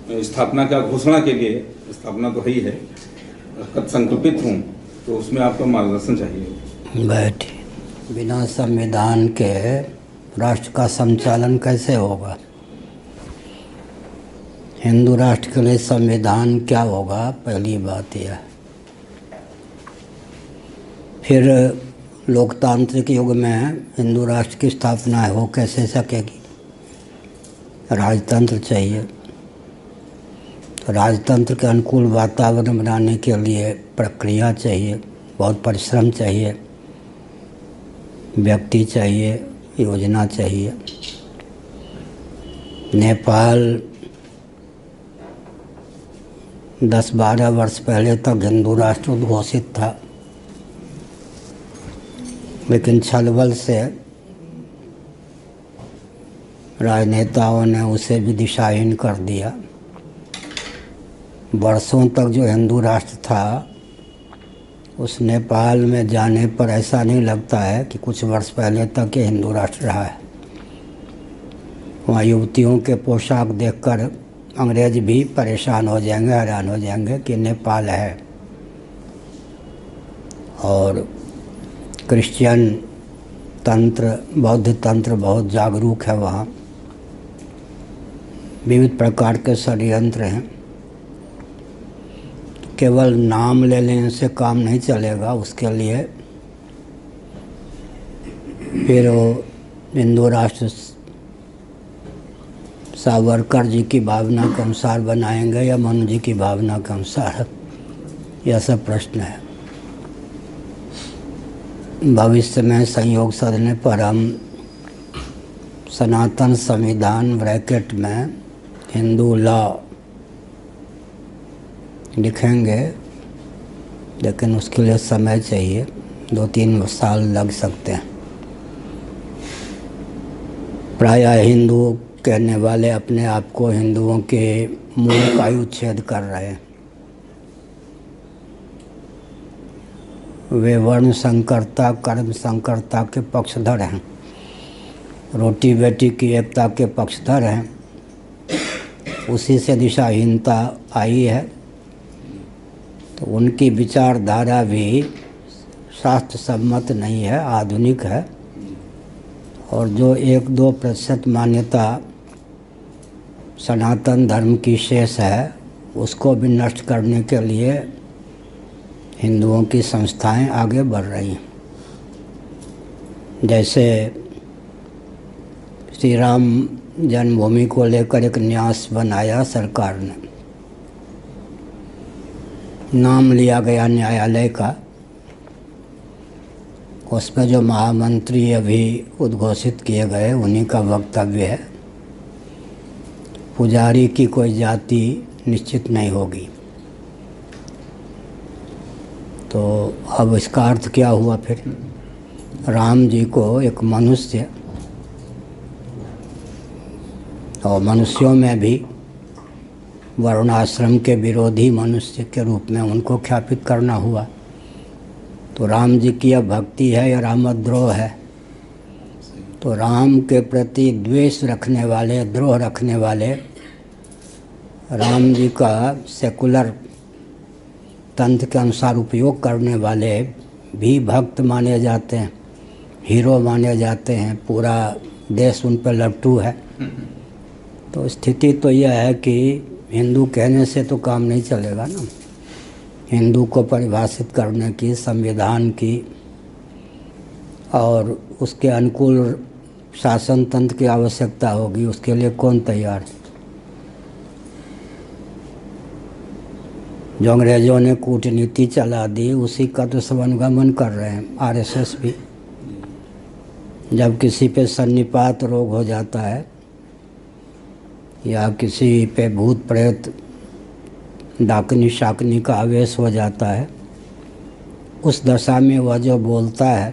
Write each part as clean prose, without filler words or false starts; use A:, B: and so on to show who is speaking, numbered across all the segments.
A: स्थापना का घोषणा के लिए, स्थापना तो ही है, कब संकल्पित हूँ, तो उसमें आपका मार्गदर्शन चाहिए।
B: बैठिए। बिना संविधान के राष्ट्र का संचालन कैसे होगा? हिंदू राष्ट्र के लिए संविधान क्या होगा, पहली बात यह। फिर लोकतांत्रिक युग में हिंदू राष्ट्र की स्थापना हो कैसे सकेगी? राजतंत्र चाहिए। तो राजतंत्र के अनुकूल वातावरण बनाने के लिए प्रक्रिया चाहिए, बहुत परिश्रम चाहिए, व्यक्ति चाहिए, योजना चाहिए। नेपाल 10-12 वर्ष पहले तक हिंदू राष्ट्र उद्घोषित था, लेकिन छलबल से राजनेताओं ने उसे भी दिशाहीन कर दिया। वर्षों तक जो हिंदू राष्ट्र था, उस नेपाल में जाने पर ऐसा नहीं लगता है कि कुछ वर्ष पहले तक ये हिंदू राष्ट्र रहा है। वहाँ युवतियों के पोशाक देखकर अंग्रेज भी परेशान हो जाएंगे, हैरान हो जाएंगे कि नेपाल है। और क्रिश्चियन तंत्र, बौद्ध तंत्र बहुत जागरूक है वहाँ। विविध प्रकार के षड्यंत्र हैं। केवल नाम ले लेने से काम नहीं चलेगा, उसके लिए फिर वो हिंदू राष्ट्र सावरकर जी की भावना के अनुसार बनाएंगे या मनु जी की भावना के अनुसार, यह सब प्रश्न है। भविष्य में संयोग सधने पर हम सनातन संविधान ब्रैकेट में हिंदू लॉ लिखेंगे, लेकिन उसके लिए समय चाहिए, 2-3 साल लग सकते हैं। प्रायः हिंदू कहने वाले अपने आप को हिंदुओं के मूल का उच्छेद कर रहे हैं। वे वर्ण संकरता, कर्म संकरता के पक्षधर हैं, रोटी बेटी की एकता के पक्षधर हैं। उसी से दिशाहीनता आई है। तो उनकी विचारधारा भी शास्त्र सम्मत नहीं है, आधुनिक है। और जो 1-2% मान्यता सनातन धर्म की शेष है, उसको भी नष्ट करने के लिए हिंदुओं की संस्थाएं आगे बढ़ रही हैं। जैसे श्री राम जन्मभूमि को लेकर एक न्यास बनाया सरकार ने, नाम लिया गया न्यायालय का। उसमें जो महामंत्री अभी उद्घोषित किए गए, उन्हीं का वक्तव्य है, पुजारी की कोई जाति निश्चित नहीं होगी। तो अब इसका अर्थ क्या हुआ फिर? राम जी को एक मनुष्य, और मनुष्यों में भी वर्णाश्रम के विरोधी मनुष्य के रूप में उनको ख्यापित करना हुआ। तो राम जी की यह भक्ति है या रामद्रोह है? तो राम के प्रति द्वेष रखने वाले, द्रोह रखने वाले, राम जी का सेकुलर तंत्र के अनुसार उपयोग करने वाले भी भक्त माने जाते हैं, हीरो माने जाते हैं। पूरा देश उन पर लपटू है। तो स्थिति तो यह है कि हिंदू कहने से तो काम नहीं चलेगा ना। हिंदू को परिभाषित करने की, संविधान की और उसके अनुकूल शासन तंत्र की आवश्यकता होगी। उसके लिए कौन तैयार है? जो अंग्रेज़ों ने कूटनीति चला दी, उसी का तो सब अनुगमन कर रहे हैं, आरएसएस भी। जब किसी पे सन्निपात रोग हो जाता है या किसी पे भूत प्रेत डाकनी शाकनी का आवेश हो जाता है, उस दशा में वह जो बोलता है,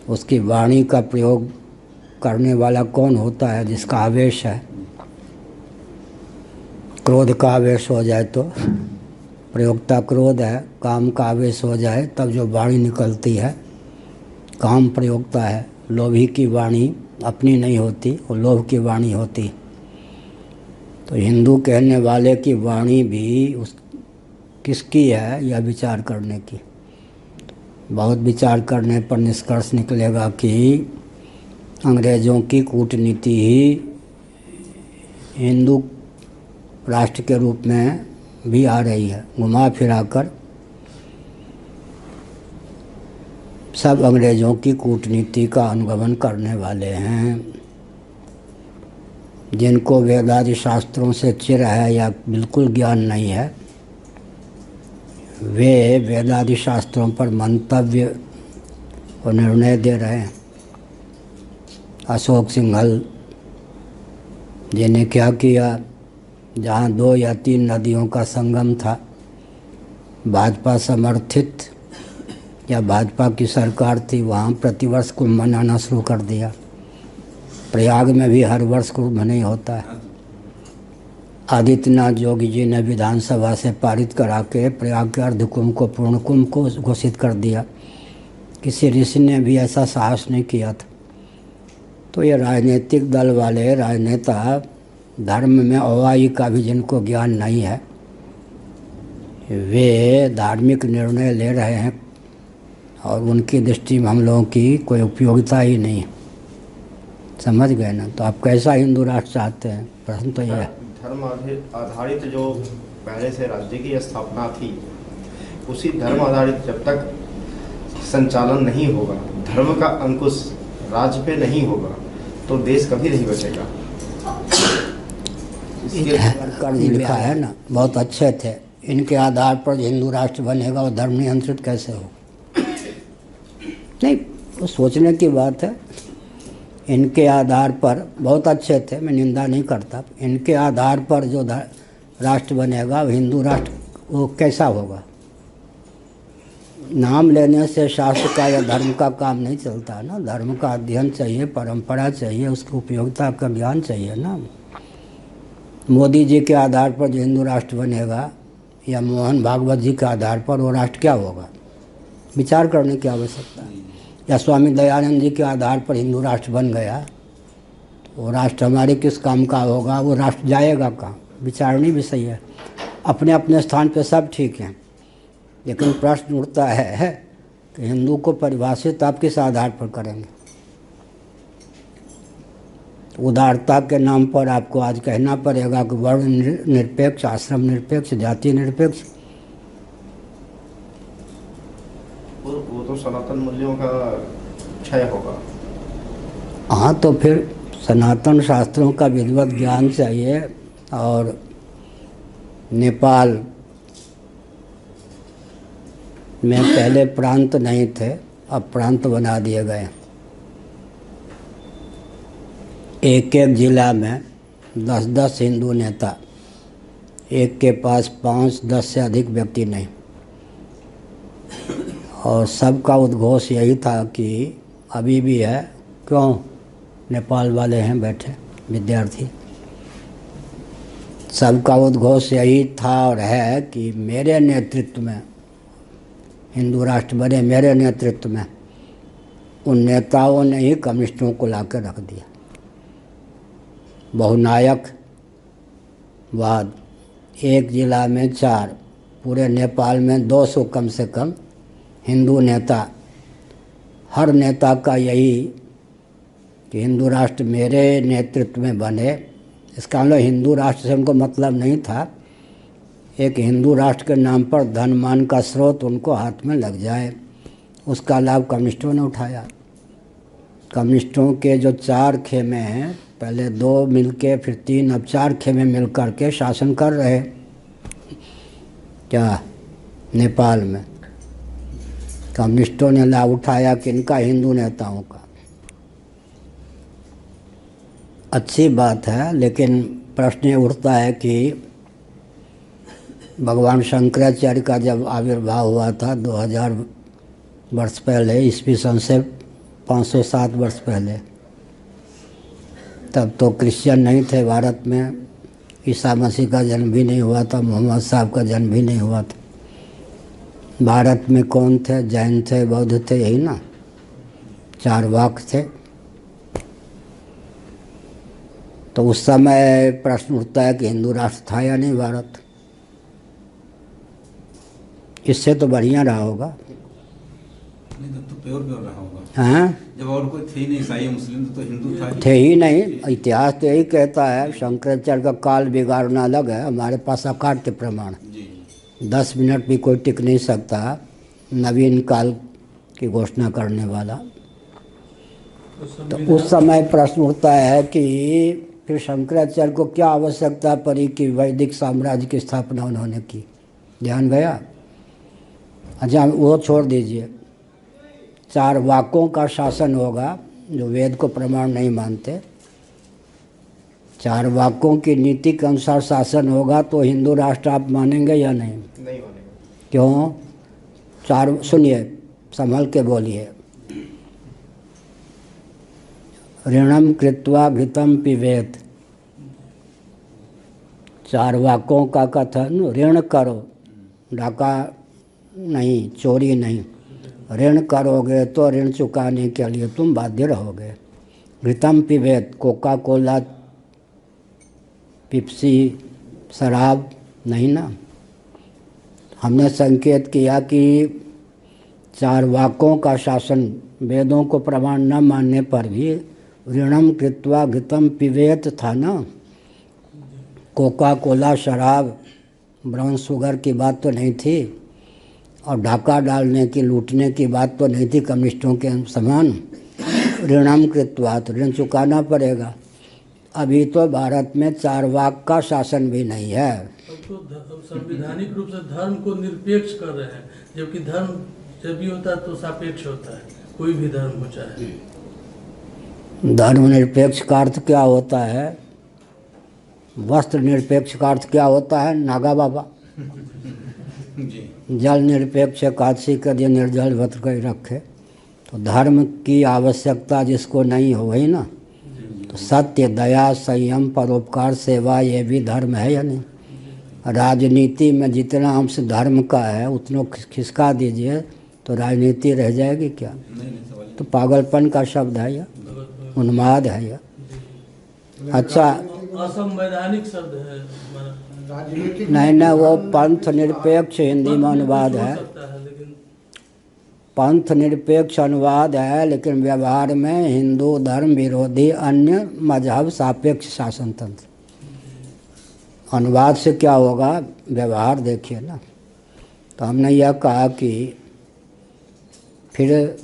B: उसकी वाणी का प्रयोग करने वाला कौन होता है? जिसका आवेश है। क्रोध का आवेश हो जाए तो प्रयोक्ता क्रोध है, काम का आवेश हो जाए तब जो वाणी निकलती है काम प्रयोक्ता है। लोभी की वाणी अपनी नहीं होती, वो लोभ की वाणी होती। तो तो हिंदू कहने वाले की वाणी भी उस किसकी है, यह विचार करने की। बहुत विचार करने पर निष्कर्ष निकलेगा कि अंग्रेज़ों की कूटनीति ही हिंदू राष्ट्र के रूप में भी आ रही है। घुमा फिरा कर सब अंग्रेज़ों की कूटनीति का अनुगमन करने वाले हैं। जिनको वेदादि शास्त्रों से चिर है या बिल्कुल ज्ञान नहीं है, वे वेदादि शास्त्रों पर मंतव्य और निर्णय दे रहे हैं। अशोक सिंघल जी ने क्या किया, जहाँ 2 या 3 नदियों का संगम था, भाजपा समर्थित या भाजपा की सरकार थी, वहाँ प्रतिवर्ष कुंभ मनाना शुरू कर दिया। प्रयाग में भी हर वर्ष कुंभ नहीं होता है। आदित्यनाथ योगी जी ने विधानसभा से पारित करा के प्रयाग के अर्ध कुंभ को पूर्ण कुंभ को घोषित कर दिया। किसी ऋषि ने भी ऐसा साहस नहीं किया था। तो ये राजनीतिक दल वाले राजनेता, धर्म में अवाई का भी जिनको ज्ञान नहीं है, वे धार्मिक निर्णय ले रहे हैं और उनकी दृष्टि में हम लोगों की कोई उपयोगिता ही नहीं है। समझ गए ना? तो आप कैसा हिंदू राष्ट्र चाहते हैं? प्रश्न तो यह है।
C: धर्म आधारित जो पहले से राज्य की स्थापना थी, उसी धर्म आधारित जब तक संचालन नहीं होगा, धर्म का अंकुश राज्य पे नहीं होगा, तो देश कभी नहीं बचेगा।
B: कर लिखा है ना, बहुत अच्छे थे। इनके आधार पर हिंदू राष्ट्र बनेगा और धर्म नियंत्रित कैसे हो? नहीं, वो सोचने की बात है। इनके आधार पर बहुत अच्छे थे, मैं निंदा नहीं करता। इनके आधार पर जो राष्ट्र बनेगा, हिंदू राष्ट्र, वो कैसा होगा? नाम लेने से शास्त्र का या धर्म का काम नहीं चलता ना। धर्म का अध्ययन चाहिए, परंपरा चाहिए, उसकी उपयोगिता का ज्ञान चाहिए ना। मोदी जी के आधार पर जो हिंदू राष्ट्र बनेगा या मोहन भागवत जी के आधार पर वो राष्ट्र क्या होगा, विचार करने की आवश्यकता है। या स्वामी दयानंद जी के आधार पर हिंदू राष्ट्र बन गया, तो वो राष्ट्र हमारे किस काम का होगा? वो राष्ट्र जाएगा कहाँ? विचारणी विषय है। अपने अपने स्थान पे सब ठीक हैं, लेकिन प्रश्न उठता है कि हिंदू को परिभाषित आप किस आधार पर करेंगे? उदारता के नाम पर आपको आज कहना पड़ेगा कि वर्ण निरपेक्ष, आश्रम निरपेक्ष, जाति निरपेक्ष।
C: वो तो सनातन मूल्यों का क्षय होगा।
B: हाँ, तो फिर सनातन शास्त्रों का विधिवत ज्ञान चाहिए। और नेपाल में पहले प्रांत नहीं थे, अब प्रांत बना दिए गए। एक एक जिला में 10-10 हिंदू नेता, एक के पास 5-10 से अधिक व्यक्ति नहीं। और सबका उद्घोष यही था कि अभी भी है, क्यों? नेपाल वाले हैं बैठे विद्यार्थी, सबका उद्घोष यही था और है कि मेरे नेतृत्व में हिंदू राष्ट्र बने, मेरे नेतृत्व में। उन नेताओं ने ही कम्युनिस्टों को लाकर रख दिया। बहुनायक वाद, एक जिला में 4, पूरे नेपाल में 200 कम से कम हिंदू नेता। हर नेता का यही कि हिंदू राष्ट्र मेरे नेतृत्व में बने। इसका मतलब हिंदू राष्ट्र से उनको मतलब नहीं था, एक हिंदू राष्ट्र के नाम पर धन मान का स्रोत उनको हाथ में लग जाए, उसका लाभ कम्युनिस्टों ने उठाया। कम्युनिस्टों के जो 4 खेमे हैं, पहले 2 मिलके, फिर 3, अब 4 खेमे मिल कर के शासन कर रहे क्या नेपाल में। कम्युनिस्टों ने लाभ उठाया किनका? हिंदू नेताओं का। अच्छी बात है, लेकिन प्रश्न ये उठता है कि भगवान शंकराचार्य का जब आविर्भाव हुआ था 2000 वर्ष पहले, ईस्वी सन से 507 वर्ष पहले, तब तो क्रिश्चियन नहीं थे भारत में। ईसा मसीह का जन्म भी नहीं हुआ था, मोहम्मद साहब का जन्म भी नहीं हुआ था। भारत में कौन थे? जैन थे, बौद्ध थे, यही ना, चारवाक थे। तो उस समय प्रश्न उठता है कि हिंदू राष्ट्र था या नहीं भारत। इससे तो बढ़िया रहा होगा।
A: नहीं तो प्योर रहा होगा।
B: हाँ,
A: जब और कोई थे ही नहीं, ईसाई मुस्लिम तो हिंदू था
B: थे ही नहीं। इतिहास तो यही कहता है, शंकराचार्य का काल बिगाड़ना अलग है, हमारे पास अकाट्य प्रमाण।
A: जी।
B: 10 मिनट भी कोई टिक नहीं सकता नवीन काल की घोषणा करने वाला। तो उस समय प्रश्न उठता है कि फिर शंकराचार्य को क्या आवश्यकता पड़ी कि वैदिक साम्राज्य की स्थापना उन्होंने की। ध्यान गया? अच्छा, वो छोड़ दीजिए। 4 वाकों का शासन होगा, जो वेद को प्रमाण नहीं मानते। 4 वाकों की नीति के अनुसार शासन होगा तो हिंदू राष्ट्र आप मानेंगे या नहीं?
C: नहीं मानेंगे।
B: क्यों? 4 सुनिए, संभल के बोलिए। ऋणम कृत्वा घृतम पिबेत। 4 वाकों का कथन, ऋण करो, डाका नहीं, चोरी नहीं, ऋण करोगे तो ऋण चुकाने के लिए तुम बाध्य रहोगे। घृतम पिबेत, कोका कोला, पिप्सी, शराब नहीं ना। हमने संकेत किया कि 4 वाकों का शासन वेदों को प्रमाण न मानने पर भी ऋणम कृत्वा घृतम पिबेत था ना। कोका कोला, शराब, ब्राउन शुगर की बात तो नहीं थी, और डाका डालने की, लूटने की बात तो नहीं थी कम्युनिस्टों के समान। ऋणम कृत्वा, तो ऋण चुकाना पड़ेगा। अभी तो भारत में 4 वाक का शासन भी नहीं है।
D: तो संवैधानिक रूप से धर्म को निरपेक्ष कर रहे हैं, जबकि धर्म जब भी होता है तो सापेक्ष होता है, कोई भी धर्म हो चाहे।
B: धर्म निरपेक्ष का अर्थ क्या होता है? वस्त्र निरपेक्ष का अर्थ क्या होता है? नागा बाबा। जल निरपेक्ष एकादशी के दिन निर्जल व्रत कर रखे। तो धर्म की आवश्यकता जिसको नहीं हो, वही ना। तो सत्य, दया, संयम, परोपकार, सेवा, ये भी धर्म है या नहीं? राजनीति में जितना अंश धर्म का है उतना खिसका दीजिए तो राजनीति रह जाएगी क्या? तो पागलपन का शब्द है या उन्माद है या? अच्छा,
D: असंवैधानिक शब्द है।
B: नहीं, वो पंथ निरपेक्ष हिंदी में अनुवाद है। पंथ निरपेक्ष अनुवाद है, लेकिन व्यवहार में हिंदू धर्म विरोधी अन्य मजहब सापेक्ष शासन तंत्र। अनुवाद से क्या होगा? व्यवहार देखिए ना। तो हमने यह कहा कि फिर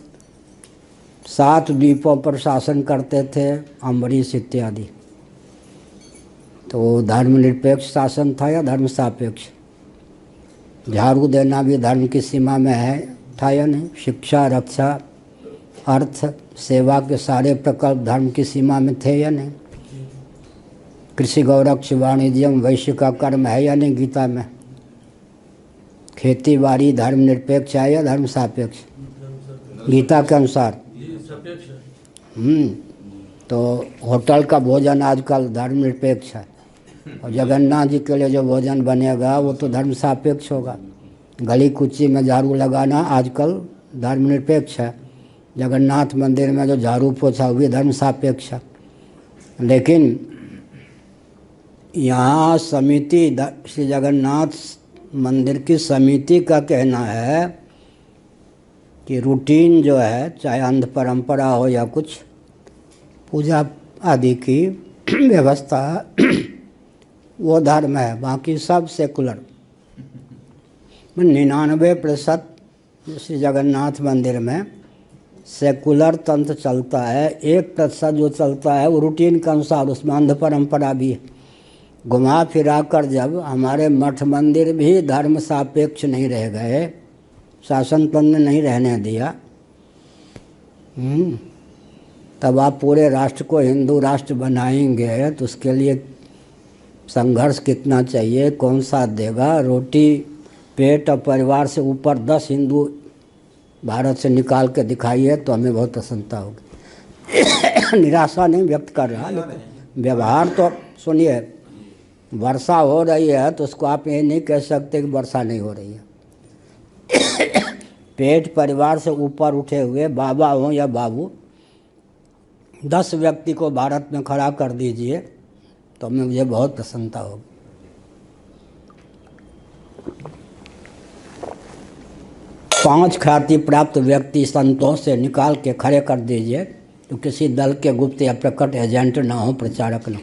B: 7 द्वीपों पर शासन करते थे अम्बरीश इत्यादि। तो धर्मनिरपेक्ष शासन था या धर्म सापेक्ष? झाड़ू देना भी धर्म की सीमा में है था या नहीं? शिक्षा, रक्षा, अर्थ, सेवा के सारे प्रकल्प धर्म की सीमा में थे या नहीं? कृषि, गौरक्ष, वाणिज्यम, वैश्य का कर्म है या नहीं गीता में? खेती बाड़ी धर्म निरपेक्ष है या धर्म सापेक्ष? गीता के अनुसार तो होटल का भोजन आजकल धर्म निरपेक्ष है, और जगन्नाथ जी के लिए जो भोजन बनेगा वो तो धर्म सापेक्ष होगा। गली कुची में झाड़ू लगाना आजकल धर्म निरपेक्ष है। जगन्नाथ मंदिर में जो झाड़ू पोछा हुई धर्म सापेक्ष है। लेकिन यहाँ समिति, श्री जगन्नाथ मंदिर की समिति का कहना है कि रूटीन जो है, चाहे अंध परंपरा हो या कुछ पूजा आदि की व्यवस्था, वो धर्म है, बाकी सब सेकुलर। 99% श्री जगन्नाथ मंदिर में सेकुलर तंत्र चलता है। 1% जो चलता है वो रूटीन के अनुसार, उसमें अंध परंपरा भी है। घुमा फिरा कर जब हमारे मठ मंदिर भी धर्म सापेक्ष नहीं रह गए, शासन तंत्र नहीं रहने दिया, तब आप पूरे राष्ट्र को हिंदू राष्ट्र बनाएंगे तो उसके लिए संघर्ष कितना चाहिए? कौन साथ देगा? रोटी, पेट और परिवार से ऊपर 10 हिंदू भारत से निकाल के दिखाइए तो हमें बहुत प्रसन्नता होगी। निराशा नहीं व्यक्त कर रहा, लेकिन व्यवहार तो सुनिए। वर्षा हो रही है तो उसको आप ये नहीं कह सकते कि वर्षा नहीं हो रही है। पेट परिवार से ऊपर उठे हुए बाबा हो या बाबू, 10 व्यक्ति को भारत में खड़ा कर दीजिए, तो मुझे बहुत प्रसन्नता होगी। पांच ख्याति प्राप्त व्यक्ति संतों से निकाल के खड़े कर दीजिए, तो किसी दल के गुप्त या प्रकट एजेंट ना हो, प्रचारक ना।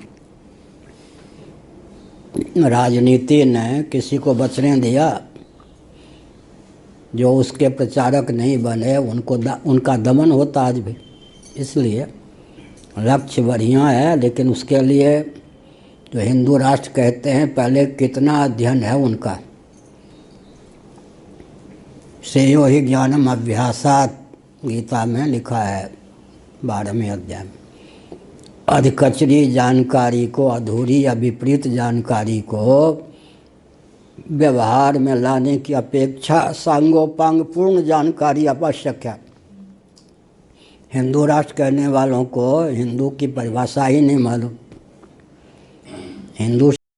B: राजनीति ने किसी को बचने दिया, जो उसके प्रचारक नहीं बने उनका दमन होता आज भी। इसलिए लक्ष्य बढ़िया है, लेकिन उसके लिए जो हिंदू राष्ट्र कहते हैं, पहले कितना अध्ययन है उनका। श्रेयो ही ज्ञानम अभ्यासात, गीता में लिखा है 12वें अध्याय में। अधिकचरी जानकारी को, अधूरी या विपरीत जानकारी को व्यवहार में लाने की अपेक्षा सांगोपांग पूर्ण जानकारी आवश्यक है। हिंदू राष्ट्र कहने वालों को हिंदू की परिभाषा ही नहीं मालूम। हिंदू